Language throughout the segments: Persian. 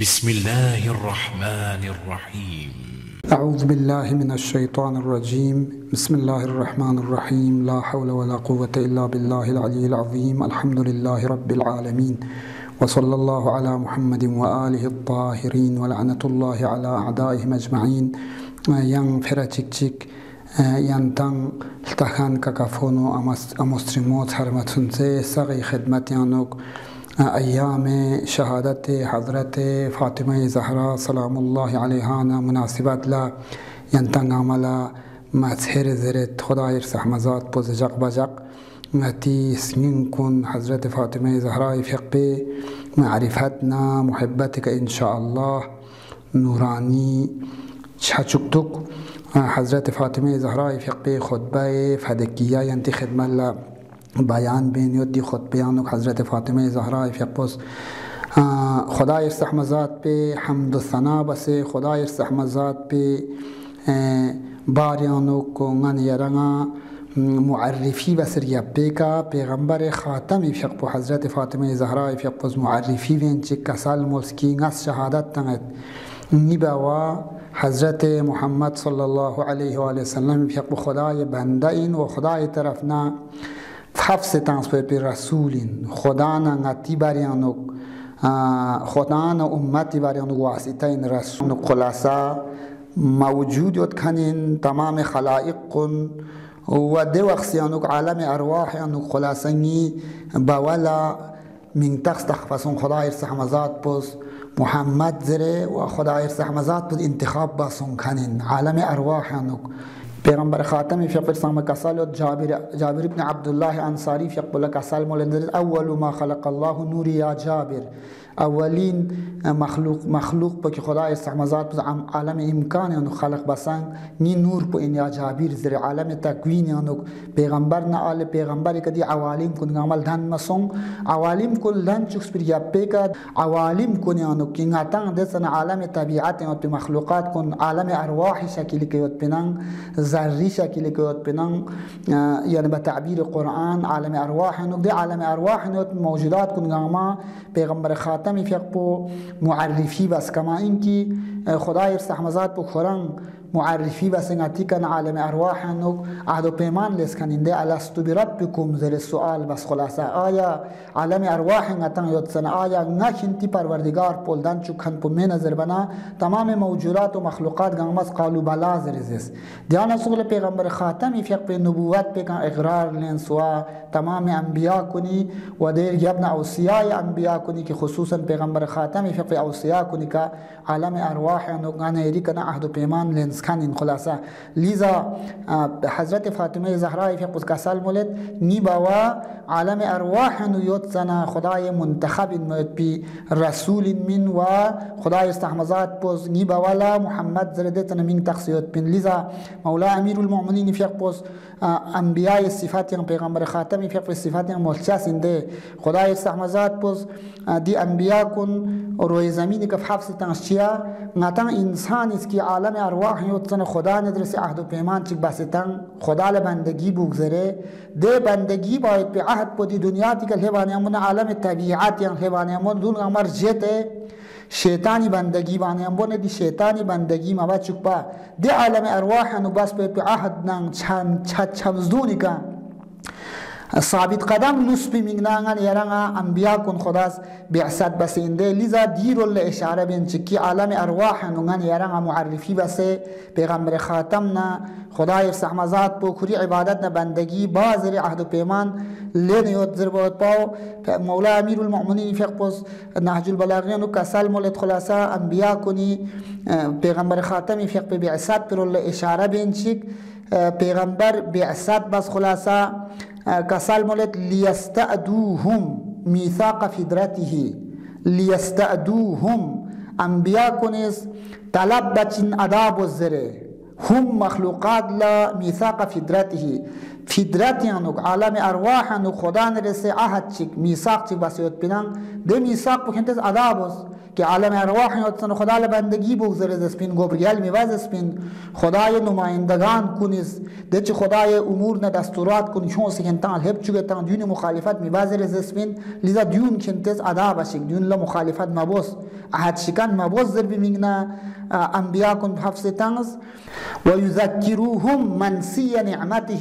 بسم الله الرحمن الرحيم. أعوذ بالله من الشيطان الرجيم. بسم الله الرحمن الرحيم. لا حول ولا قوة إلا بالله العلي العظيم. الحمد لله رب العالمين، وصلى الله على محمد وآله الطاهرين، ولعنة الله على أعدائهم أجمعين. ين فراتيك ينتن التخان ككفونو أمسترموت حرمتنزي سغي خدمتيانوك ایام شهادت حضرت فاطمه زهرا سلام الله علیها مناسبت لا ینتن عملا مظهر زرت خدای رحمزاد پوزجق بجق نتی سنین کن حضرت فاطمه زهرا فقه معرفتنا محبتك ان شاء الله نورانی چچکتک حضرت فاطمه زهرا فقه خطبه فدکیه ینتی خدمت لا بیان بین دی خطبیانو حضرت فاطمه زهرا فقپس خدای رحمزاد पे حمد و ثنا بسه خدای رحمزاد पे باریانو کو یرنا معرفی بسر یپیکا پیغمبر خاتم فقپ حضرت فاطمه زهرا فقپس معرفی وین چ کسال مسکی نس شهادت تنت نیبوا حضرت محمد صلی الله علیه و آله وسلم فقپ خدای بنده این و خدای طرفنا حفظ ترانسفر پی رسولین خدانا نتی باریانو خدانا امتی باریانو واسطه این رسول خلاصه موجودیت کنین تمام خلائق کن و دو اخسیانو عالم ارواح یانو خلاصه نی باولا من تخص تخفصون خدای رحمزاد پس محمد زره و خدای رحمزاد پس انتخاب باسون کنین عالم ارواح یانو پیغمبر خاتم فقر سام کسال جابر ابن عبد الله انصاری فقر کسال مولد اول ما خلق الله نور یا جابر اولین مخلوق با که خدای رحمزاد عالم امکان انو خلق بسان نی نور په ان یا جابر زر عالم تکوین انو پیغمبر نه آل پیغمبر کدی عوالم کن عمل دان مسون عوالم کل دان چوکس پر یا پیکا عوالم کن انو کیناتان دسن عالم طبیعت انو مخلوقات کن عالم ارواح شکل کیوت پنان ذری شکل کیوت پنان یعنی به تعبیر قرآن عالم ارواح انو دی عالم ارواح انو موجودات کن ما پیغمبر خاتم فقه معرفی بس کما اینکی خدای رحمزاد په قرآن معرفی بس نتی کن عالم ارواح انو عهد و پیمان لیس کننده الستو بربکم زل سوال بس خلاصه آیا عالم ارواح نتن یوتسن آیا نکنتی پروردگار پولدن چو کن پو می نظر بنا تمام موجودات و مخلوقات گنگمز قالو بلا زرزیس دیانا سغل پیغمبر خاتمی فقه نبوت بکن اقرار لین سوا تمام انبیاء کنی و دیر یبن اوصیاء انبیاء کنی که خصوصا پیغمبر خاتمی فقه اوصیاء کنی که عالم ارواح انو گنه کن عهد و پیمان لین سکنین خلاصه لیزا حضرت فاطمه زهرا فقه کسال مولد نیبوا عالم ارواح انو یوتسنا خدای منتخب مولد بی رسول من و خدای رحمزاد پوز نیبوالا محمد زردتنا من تخصیت بن لیزا مولا امیر المؤمنین فقه پوز انبیاء صفات پیغمبر خاتم فقه صفات ملچاس انده خدای رحمزاد پوز دی انبیاء کن روی زمینی که حفظ تنشیا نتن انسان اس کی عالم ارواح یوتسن خدا ندرس عهد و پیمان چک باسطن خدا لبندگی بگذره ده بندگی باید به عهد پدی دنیا تی که حیوانیمون عالم طبیعت یان حیوانیمون دون امر جته شیطانی بندگی بانیمون دی شیطانی بندگی ما چک با ده عالم ارواح نو بس به عهد نان چمزدونی که ثابت قدم نسبی میگنان یرانگا انبیاء کن خداس بعثت بسینده لیزا دیرول اشاره بین چکی عالم ارواح نونگان یرانگا معرفی بسه پیغمبر خاتمنا خدای رحمزاد پو کری عبادت بندگی بازر عهد و پیمان لین یوت زربوت پاو مولا امیر المؤمنین فقپوس نهج البلاغین و کسال مولد خلاصه انبیاء کنی پیغمبر خاتمی فقپ بعثت پرول اشاره بین چک پیغمبر بعثت بس خلاصه کسال مولد لیستعدوهم میثاق فدرته لیستعدوهم انبیاء کنیز طلب بچین اداب و زره هم مخلوقات لا میثاق فطرته فطرت یانو عالم ارواح انو خدا نرسه عهد چیک میثاق چیک بسیوت بینن ده میثاق بکنتز عذابوس که عالم ارواح یوتسن خدا لبندگی بگذرد اسپین گبریل میواز اسپین خدای نمایندگان کنیز ده چه خدای امور نه دستورات کن چون سکنتان هب چوگتان دیون مخالفت میواز رز اسپین لذا دیون کنتز عذاب شک دیون لا مخالفت مبوس عهد شکن مبوس ضربی میگنا انبیاء کن حفظتانز و یذکروهم منسی نعمته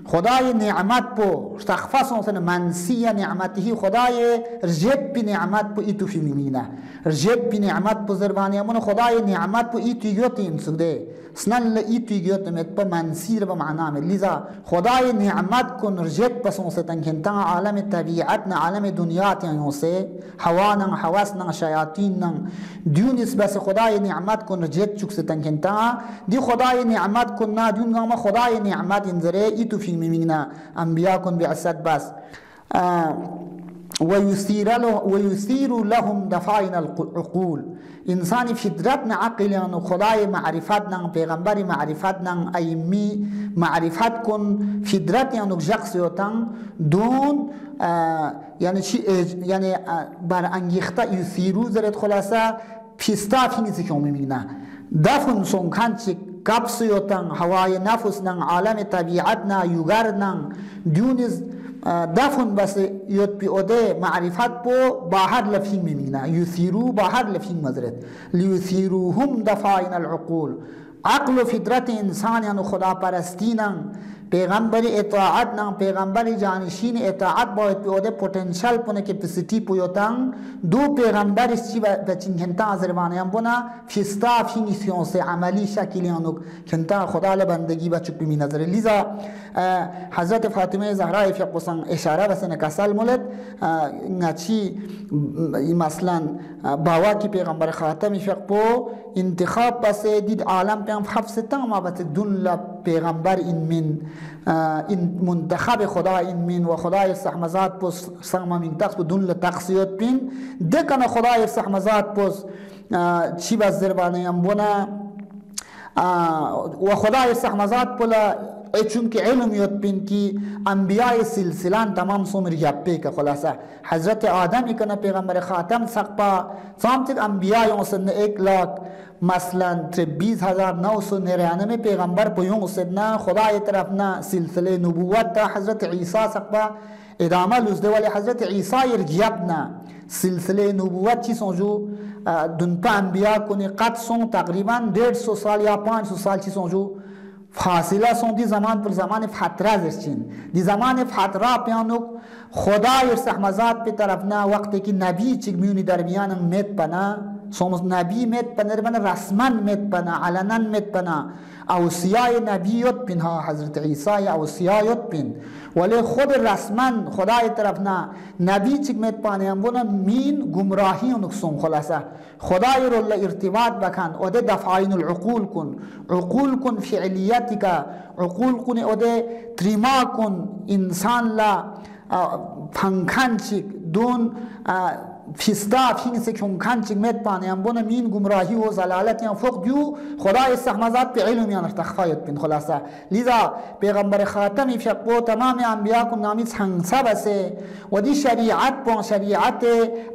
خدای نعمت پو تخفصون سن منسی نعمته خدای رجب بی نعمت پو ایتو فی میمینا رجب بی نعمت پو زربانی امون خدای نعمت پو ایتو یوت این سگده سنن ایتو یوت مت پو منسی رو معنامه لذا خدای نعمت کن رجب پسون ستن کنتان عالم طبیعتنا عالم دنیات یعنی سے حوانا حواسنا شیاطیننا دیونس بس خدای نعمت کن رجب چک ستن کنتان دی خدای نعمت کن نا دیون گاما خدای نعمت انذره ایتو فی میمینا انبیاء کن بعصد بس ويثير لهم دفاعن العقول انسان فطرتنا عقلنا خدای معرفتنا پیغمبر معرفتنا ایمی معرفت کن فطرت یعنی شخص یوتن دون یعنی چی یعنی بر انگیخته یثیرو زرد خلاصه پیستا فینیسی که میمینا دفن سونکان چی کپس یوتن هوای نفسنا عالم طبیعتنا یوگرنا دیونیز دفن بس یوت پی اوده معرفت پو باهر لفیم میمینا یثیرو باهر لفیم مزرد لیثیروهم دفاعن العقول عقل و فطرت انسان یعنی خدا پرستینا پیغمبر اطاعت نام پیغمبر جانشین اطاعت باید پی اوده پوتنشل پونه کپسیتی پویوتن دو پیغمبر چی بچین کنتا ازربانه هم بنا فستا فی نیسیون سے عملی شکلی انو کنتا خدا لبندگی بچک بمی نظر لذا حضرت فاطمه زهرا فی قصن اشاره بسن کسل مولد چی مثلا باوا کی پیغمبر خاتم فی پو انتخاب بس دید عالم پیام حفظتا ما بس دون پیغمبر این من این منتخب خدا این من و خدای سحمزاد پس سما من تقص بدون لتقصیت بین دکن خدای سحمزاد پس چی بس زربانه ام بنا و خدای سحمزاد پلا چون که علم یاد بین کی انبیاء سلسلان تمام سومر یابه که خلاصه حضرت آدمی کنه پیغمبر خاتم سقپا سامتک انبیاء یونسن 1 लाख مثلا 20,999 پیغمبر پیون سدنا خدای طرف نه سلسله نبوت تا حضرت عیسی سقپا ادامه لزده ولی حضرت عیسی یرجیبنا سلسله نبوت چی سنجو دنپا انبیاء کنی قد سن تقریبا 150 سال یا 500 سال چی سنجو فاصله سن دی زمان پر زمان فتره زرچین دی زمان فتره پیانو خدای سحمزاد پی طرف نه وقتی که نبی چیک میونی درمیان مت پنا سومس نبی مت پنر بنا رسما مت پنا علنا مت پنا اوصیای نبیت پن ها حضرت عیسی اوصیایت پن ولی خود رسما خدای طرف نه نبی چیک مت پانه هم بنا مین گمراهی نقصون خلاصه خدای رو ارتباط بکن اوده دفعین العقول کن عقول کن فعلیتی که عقول کن اوده تریما کن انسان لا پنکان چیک دون فستا فین سے کن چیک مت پانه هم بنا مین گمراهی و زلالت یا فوق دیو خدای سحمزاد به علم یا ارتخفایت بین خلاصه لذا پیغمبر خاتمی فقو تمام انبیاء کو نامی سنگسا بسه و دی شریعت پون شریعت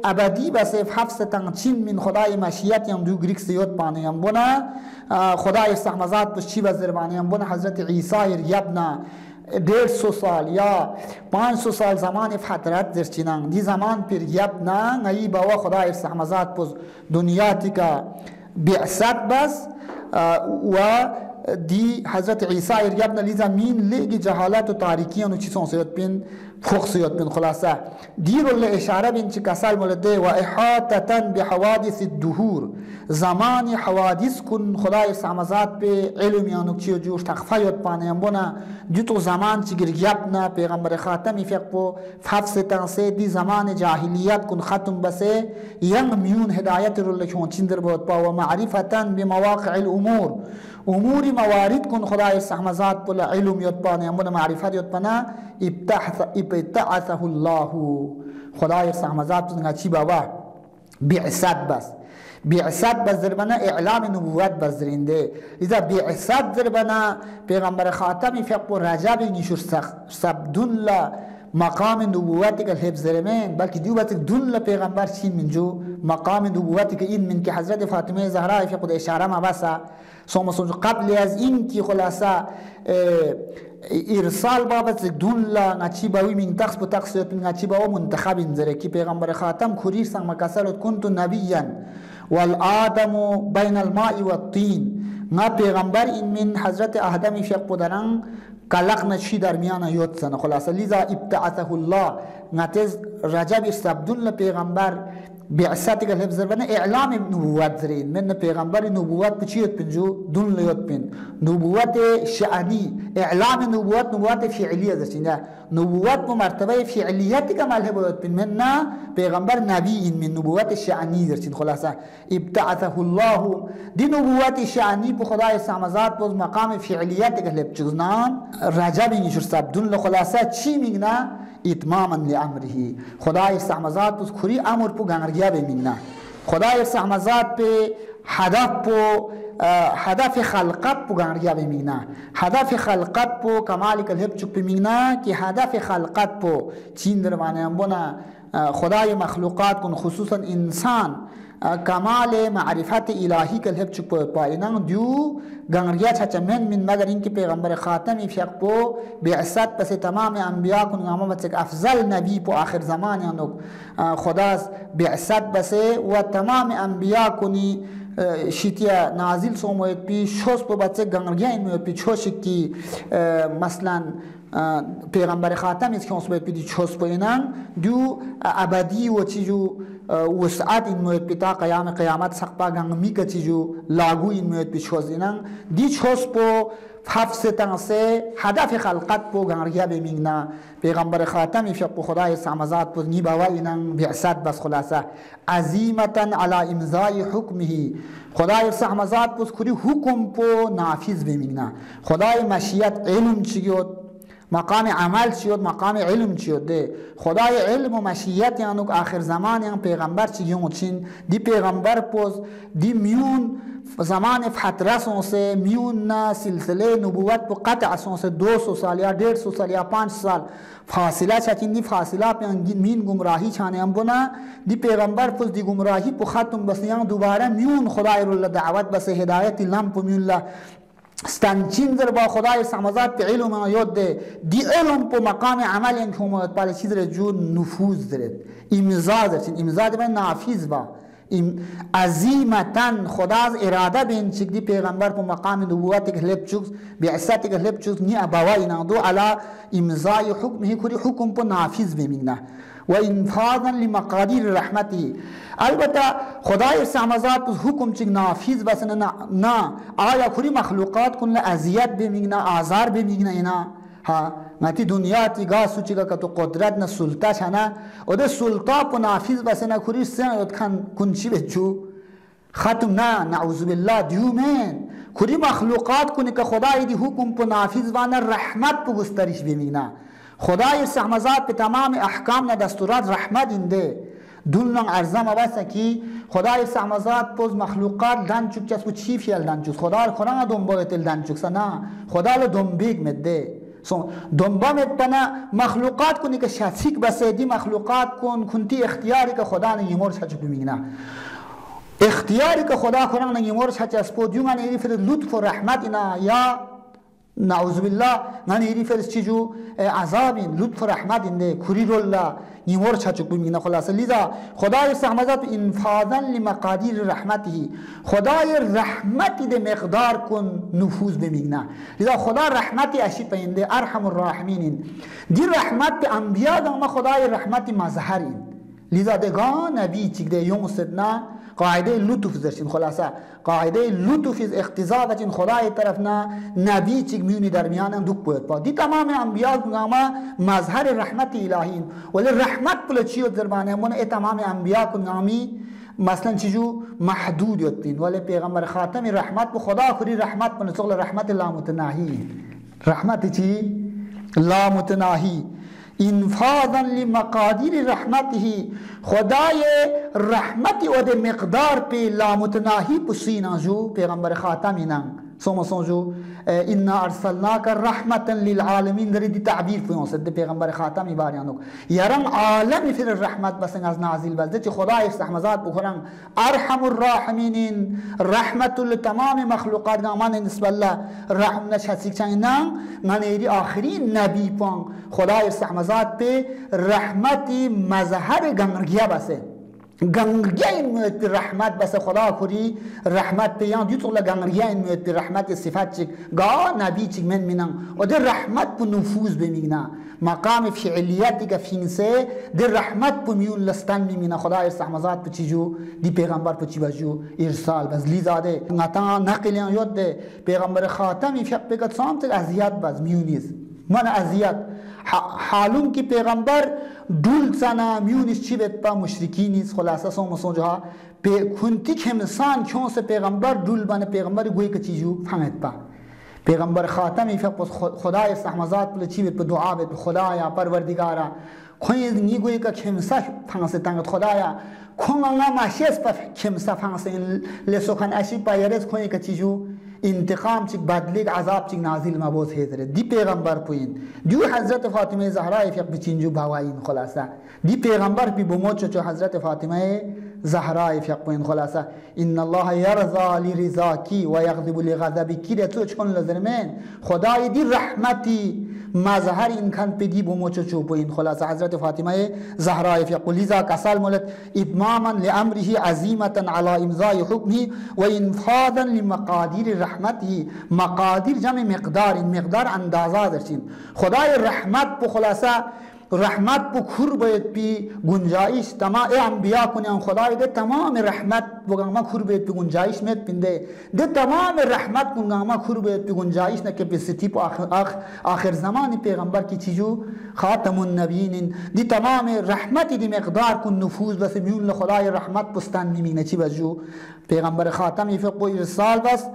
ابدی بسه حفظ تنچین من خدای مشیت یا دو گریک سیوت پانه هم بنا خدای سحمزاد پس چی بزربانی هم بنا حضرت عیسی یبنا 150 سال یا 500 سال زمان فترت درچینان دی زمان پر یبنا نئی باوا خدای سحمزاد پس دنیاتی که بعثت بس و دی حضرت عیسی یبنا لی زمین لیگی جهالت و تاریکیان و چیزون سیاد بین فوق سیاد بین خلاصه دی رو اشاره بین چی کسال مولده و احاطتن بحوادث الدهور زمان حوادث کن خدای سحمزاد به علمیانو چی و جوش تخفیت پانه بنا دی تو زمان چی گریبنا پیغمبر خاتمی فقو فحفظ تنسه دی زمان جاهلیت کن ختم بسه ینگ میون هدایت رو لکھون چندر بود پا و معرفتن بمواقع الامور اموری موارد کن خدای سحمزاد پلا علم یاد پانه امون معرفت یاد پانا ابتعثه الله خدای سحمزاد پلا چی بابا بعثت بس بعثت بزربنا اعلام نبوت بزرینده لذا بعثت زربنا پیغمبر خاتمی فیق رجب نیشور سبدون لا مقام نبوتی که حفظ زرمین بلکه دیوبت دون لا پیغمبر چین منجو مقام نبوتی که این من که حضرت فاطمه زهرا فیق اشاره مبسا سومسون قبل از این که خلاصه ارسال بابت دونلا نچی باوی من تخص به تخصیت من نچی باو منتخب انزره کی پیغمبر خاتم کوریر سنگ مکسرت کنت نبیا والآدم بین الماء والطین ما پیغمبر این من حضرت آدم فیق پدران کلق نچی در میان یود سن خلاصه لذا ابتعثه الله نتز رجب استبدل پیغمبر بعثت که حفظ زربانه اعلام نبوت زرین من پیغمبر نبوت بچیت پنجو دون لیت پن نبوت شأنی اعلام نبوت فعلیه زرین نبوت بمرتبه فعلیتی که ملحه باید پن من نه پیغمبر نبی این من نبوت شأنی زرین خلاصه ابتعثه الله دی نبوت شأنی به خدای سامزاد باز مقام فعلیتی که حفظ چیزنان رجب اینجور سبدون خلاصه چی میگنه اتماما لامره خدای سامزاد باز کری امر پو گنرگی بمینه خدای سامزاد به هدف خلقت پو گنرگی بمینه هدف خلقت پو کمالی که حب چک بمینه که هدف خلقت پو چین در معنی بنا خدای مخلوقات کن خصوصا انسان کمال معرفت الهی که حب چک پاینا دیو گنرگی چچ من مگر اینکه پیغمبر خاتمی فیق پو بعثت پس تمام انبیاء کن نامت افضل نبی پو آخر زمان یعنی خدا بعثت بس و تمام انبیاء کنی شیتیا نازل سوموید پی شوس پو بچه گنرگی این موید پی چوشک کی مثلا پیغمبر خاتم است که اون باید پیدی چوس پوینن دو ابدی و چیزو وسعت این موید پی تا قیامت سقپا گنگمی که چیزو لاگو این موید پی چوس اینن دی چوس پو حفظ تنسه هدف خلقت پو گنرگی بمیگنا پیغمبر خاتمی فیق خدای سامزاد پو نیباوی اینن بعثت بس خلاصه عظیمتا علی امضای حکمه خدای سامزاد پو کری حکم پو نافذ بمیگنا خدای مشیت علم چیود مقام عمل چیود مقام علم چیود ده خدای علم و مشیت یعنی آخر زمان یعنی پیغمبر چیون چین دی پیغمبر پوز دی میون زمان فتره سونسه میون سلسله نبوت پو قطع سونسه 200 سال یا 150 سال یا 5 سال فاصله چاچین دی فاصله پیان مین گمراهی چانه ام بنا دی پیغمبر پوز دی گمراهی پو ختم بس یعنی دوباره میون خدای رو دعوت بس هدایت لم پو میون ستنچین در با خدای سامزاد به علم یاد ده دی علم پو مقام عمل این که اومد پاله چیز را جو نفوذ دارد امضا دارد امضا دارد نافذ با عظیمتاً خدا از اراده بین چک دی پیغمبر پو مقام نبوت که لب چوز بعثت که لب چوز نی ابوای نادو علا امضای حکمه کری حکم پو نافذ بمینه و انفاذا لمقادیر رحمتی البته خدای سامزاد پس حکم چک نافذ بس نه آیا کری مخلوقات کن اذیت بمیگنه آزار بمیگنه اینا ها نتی دنیا تی گاه سوچی که تو قدرت نه سلطه چنه و ده سلطه پو نافذ بس نه کری سن کنچی بچو ختم نه نعوذ بالله دیومن کری مخلوقات کنی که خدای دی حکم پو نافذ وانه رحمت پو گسترش بمیگنه خدای سامزاد به تمام احکام و دستورات رحمت اینده دونن ارزم واسه کی خدای سامزاد پوز مخلوقات دانچوک چسبو چی فیل دانچوک خدا رو خورا دنبال تل دانچوک سنا خدا رو دنبیگ مده دنبا مدپنا مخلوقات کنی که شفیق بسه دی مخلوقات کنتی اختیاری که خدا نگیمور چچک بمیگنا اختیاری که خدا خورا نگیمور چچسپو دیونگا نیری فر لطف و رحمت اینا یا نعوذ بالله من هیری فرس چیجو عذابین لطف رحمت اینده کری رولا نیمور چچک بمیگنه خلاصه لذا خدای سامزاد انفاذا لمقادیر رحمته خدای رحمتی ده مقدار کن نفوذ بمیگنه لذا خدا رحمتی اشی پینده ارحم الراحمین دی رحمت به انبیاء دامه خدای رحمتی مظهرین لذا دگان نبی چک ده یوم صدنا قاعده لطف زرشین خلاصه قاعده لطف از اقتضا و چین خدای طرف نه نبی چیک میونی درمیان دوک باید با دی تمام انبیاء نامه مظهر رحمت الهی ولی رحمت پل چیو زربانه من ای تمام انبیاء کو نامی مثلا چیجو محدود یتین ولی پیغمبر خاتم رحمت به خدا کری رحمت من سوال رحمت لا متناهی رحمت چی لا متناهی انفاذا لمقادیر رحمته خدای رحمتی و ده مقدار پی لامتناهی پسینا جو پیغمبر خاتمی نن سومسون جو انا ارسلناک رحمتا للعالمین داری دی تعبیر فیونسد ده پیغمبر خاتمی باریانوک یارم عالمی فیر رحمت بسنگ از نازل بزده چه خدای استحمزات بخورن ارحم الراحمین رحمت لتمام مخلوقات گامان نسبت الله رحم نشسیک چنگ نن ننیری آخرین نبی پان خدای استحمزات پی رحمتی مظهر گنگیا بسه گنگیا این میاد پی رحمت بس خدا کری رحمت پیان دیو طول گنگیا این میاد پی رحمت صفت چک گا نبی چک من منن و در رحمت پو نفوذ بمیگنا مقام فعلیتی که فینسه در رحمت پو میون لستن میمینا خدا استحمزات پو چی جو دی پیغمبر پو چی بجو ارسال بز لیزاده نتا نقلیان یاد ده پیغمبر خاتمی فیق بگد سامت ازیاد بز میونیز من ازیاد حالون که پیغمبر دول سنا میونیش چی بید با مشرکی نیست خلاصه سومسون جها کنتی که انسان کیون سے پیغمبر دول بانه پیغمبر گوی که چیزو فهمت با پیغمبر خاتمی فقط خدای استحمزات بله چی بید به دعا بید خدایا پروردگارا کوئی نی گوی که کمسا فهمسه تنگت خدایا کونگا ماشیس پا کمسا فهمسه لسوخن اشی پا یرز کوئی که چیزو انتقام چک بدلیگ عذاب چک نازل مبوز هیتره دی پیغمبر پوین دیو حضرت فاطمه زهرا فیق بچینجو باوائین خلاصه دی پیغمبر پی بموچو چو حضرت فاطمه زهرا فیق پوین خلاصه ان الله یرضا لرضاکی و یغضب لغضبکی ده تو چون لزرمین خدای دی رحمتی مظهر این کن پی دی بموچو چو پوین خلاصه حضرت فاطمه زهرا فیق لیزا کسال مولد اتماما لامره عزیمتا على امضای حکمه و انفاذا لمقادیر رحمته مقادیر جمع مقدار این مقدار اندازه درچین خدای رحمت پو خلاصه رحمت پو کور باید پی گنجایش تمام انبیاء کنیان خدای ده تمام رحمت بگم کور باید پی گنجایش میت پینده ده تمام رحمت کنگام کور باید پی گنجایش نه که پی ستی پو آخر زمانی پیغمبر کی چیزو خاتم النبیین دی تمام رحمتی دی مقدار کن نفوذ بس میون خدای رحمت پستان نمینه چی بجو پیغمبر خاتمی فقو ارسال بس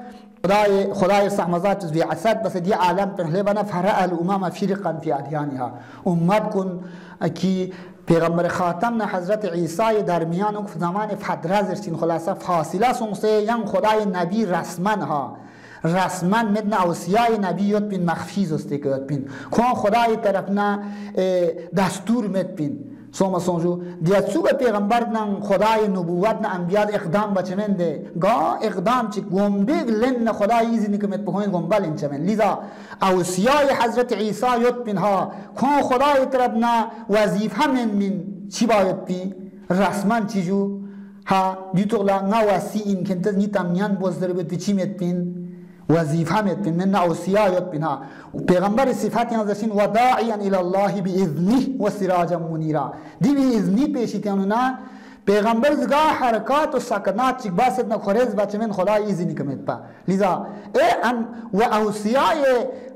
خدای استحمزات في عساد بس دي عالم پہلے بنا فرع الامم فرقا في اديانها امت کن کی پیغمبر خاتم نه حضرت عیسی درمیان اون زمان فتره زرچین خلاصه فاصله سونسه ین خدای نبی رسمن ها رسمن مدن اوصیای نبی یاد بین مخفی زسته که یاد بین کن خدای طرفنا دستور مد بین سوما سونجو دیاتسو به پیغمبر نن خدای نبوت نه انبیاء اقدام بچمنده گا اقدام چی گنبگ لن خدای ایزی نکمت بخوین گنبل انچمن لیزا اوصیای حضرت عیسی یاد بین ها کن خدای طرفنا وظیفه من چی باید بی رسمن چی جو ها دیتولا نواسی این کنتز نیتم نیان بزدر بید چی مت بین وظیفه مت بین من اوصیا یاد بین ها پیغمبر صفاتی ازشین و داعیا الی الله باذنه و سراجا منیرا دی باذنی پیشیتانو نه پیغمبر زگاه حرکات و سکنات چک باسد نخورز بچه من خدای ایزی نکمت با لذا و اوصیای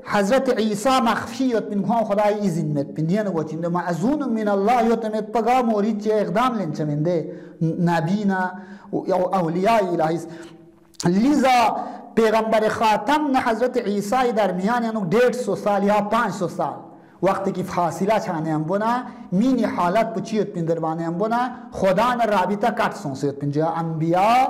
حضرت عیسی مخفی یاد بین کن خدای ایزی نمت بین دیانو گوچین معزون من الله یاد نمت پا مورید چه اقدام لنچه من ده نبینا اولیای الهیست لذا پیغمبر خاتم نه حضرت عیسی در میان یعنی 150 سال یا 500 سال وقتی که فاصله چانه هم بنا مینی حالت پچیت پین دربانه هم بنا خدا نه رابطه کٹ سونسیت پین جا انبیاء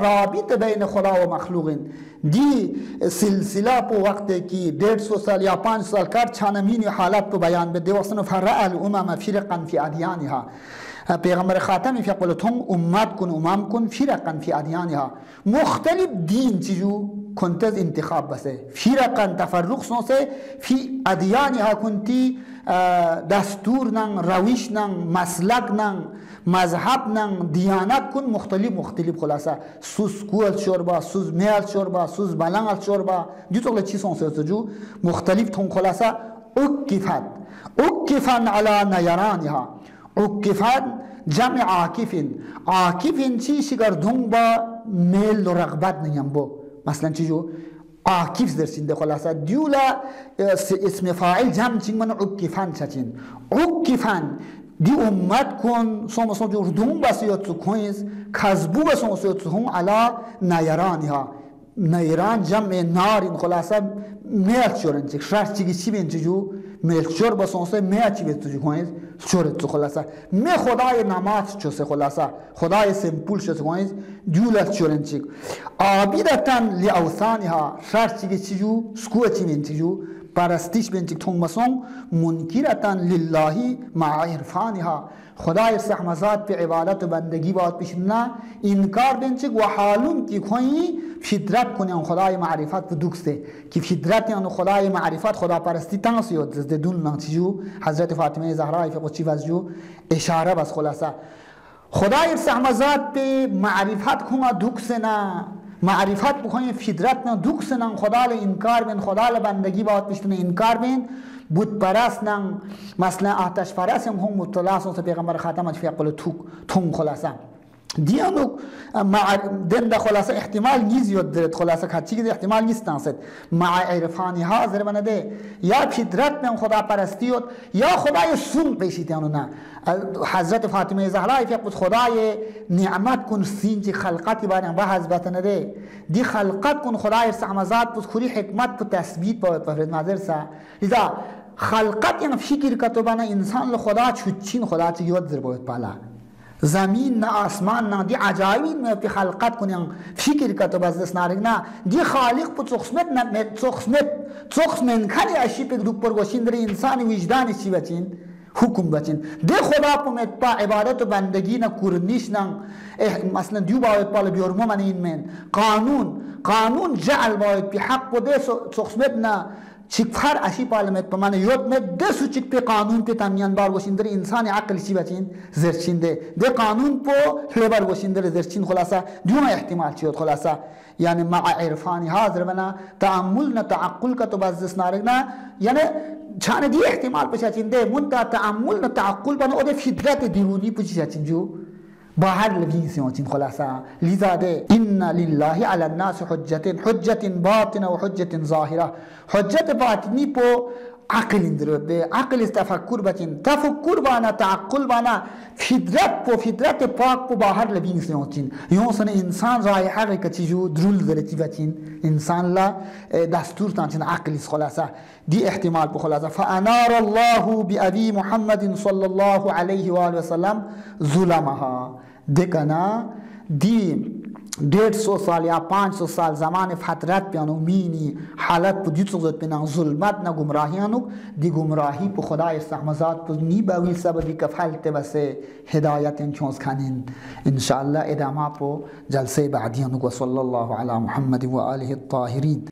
رابطه بین خدا و مخلوقین دی سلسله پو وقتی که 150 سال یا 500 سال کٹ چانه مینی حالت پو بیان بده وصنو فرع الامم فرقا فی ادیانها پیغمبر خاتمی فیقول تم امت کن امام کن فرقا فی ادیانها مختلف دین چیزو کنتز انتخاب بسه فرقا تفرق سونسه فی ادیانها کنتی دستور نن رویش نن مسلک نن مذهب نن دیانت کن مختلف خلاصه سوز کوال شوربا سوز میل شوربا سوز بلنگ شوربا دیتوله چی سونسه جو مختلف تون خلاصه اکفن علی نیرانها عکفان جمع عاکفین چی شگر دون با میل و رغبت نیم بو مثلا چی جو عاکف درسین ده خلاصه دیولا اسم فاعل جمع چین من عکفان چچین عکفان دی امت کن سومسون جو دون بسیات سو کنیز کذبو بسیات سو هم علا نیرانی ها نیران جمع نار این خلاصه میاد چیک شش چی بینچو میلچور بسونسه میاد چی بینچو کنید چورت تو خلاصه می خدای نماز چوسه خلاصه خدای سمپول شو کنید جولت چورنچیک عابدتن لاوثانها شش چیجو سکو چی بینچو پرستش بینچیک تون مسون منکرتن لله مع عرفانها خدای سحمزاد به عبادت و بندگی باید پیش نه انکار بینچیک و حالون کی کوئی فطرت کنی خدای معرفت و دوسته که فطرت یعنی خدای معرفت خدا پرستی تنسیود زده دون نانچیجو حضرت فاطمه زهرا فقچی وزجو اشاره بس خلاصه خدای سحمزاد به معرفت کنه دوسته نه معرفت بکنی فطرت نه دوسته نه خدای انکار بین خدای بندگی باید پیش نه انکار بین بود پرست نن مثلا آتش پرست هم مطلع سوز پیغمبر خاتم اشفیق قل تون خلاصه دیانو دند خلاصه احتمال نیست یاد درد خلاصه که چیزی احتمال نیست ناست مع عرفانی حاضر بنده یا فطرت نه خدا پرستی یا خدای سون پیشیت یانو نه حضرت فاطمه زهرا فقط خدای نعمت کن سینج خلقتی بارن با حضرت نده دی خلقت کن خدای سعمزاد پس خوری حکمت پس تثبیت باید پفرد مادر سا لذا خلقت یعنی فکر کتو بنا انسان لخدا چوچین خدا چی یاد در باید پالا زمین نه آسمان نه دی عجایبین میں پی خلقت کنیم فکر کتو بس دست نارگ نه دی خالق پو چخسمت نه چخسمن کنی اشی پی دوک پر گوشین در انسان وجدانی چی بچین حکم بچین دی خدا پو مت پا عبادت و بندگی نه کرنیش نه مثلا دیو باید پا بیورمو من این من قانون جعل باید پی حق پو دی چخسمت نه چیکفر اشی پالمت پا من یاد مت دسو چیک پی قانون پی تمیان بار گوشین در انسان عقل چی بچین زرچین ده قانون پو لبر گوشین در زرچین خلاصه دیونا احتمال چیود خلاصه یعنی مع عرفانی حاضر بنا تعمل نه تعقل کا تو باز دس نارگ نه یعنی چانه دی احتمال پچا چین ده منتا تعمل نه تعقل بنا اود فطرت دیونی پچا چین جو باهر لبین سیانچین خلاصه لذا ده ان لله على الناس حجت باطنه و حجت ظاهره حجت باطنی پو عقل اندر به عقل استفکر بچین تفکر بانا تعقل بانا فطرت پاک پو باهر لبین سیانچین یون سن انسان رای حقی کچی جو درول درتی بچین انسان لا دستور تانچین عقل خلاصه دی احتمال پو خلاصه فانار الله بأبي محمد صلی الله علیه و آله وسلم ظلمها دکنا دی 150 سال یا 500 سال زمان فترت پیانو مینی حالت پو دیت سوزد پینا ظلمت نا گمراهیانو دی گمراهی پو خدای استحمزاد پو نی باویل سببی کفلت بسه هدایت چونس کنین انشاءالله ادامه پو جلسه بعدیانو و صلی الله علی محمد و آله الطاهرین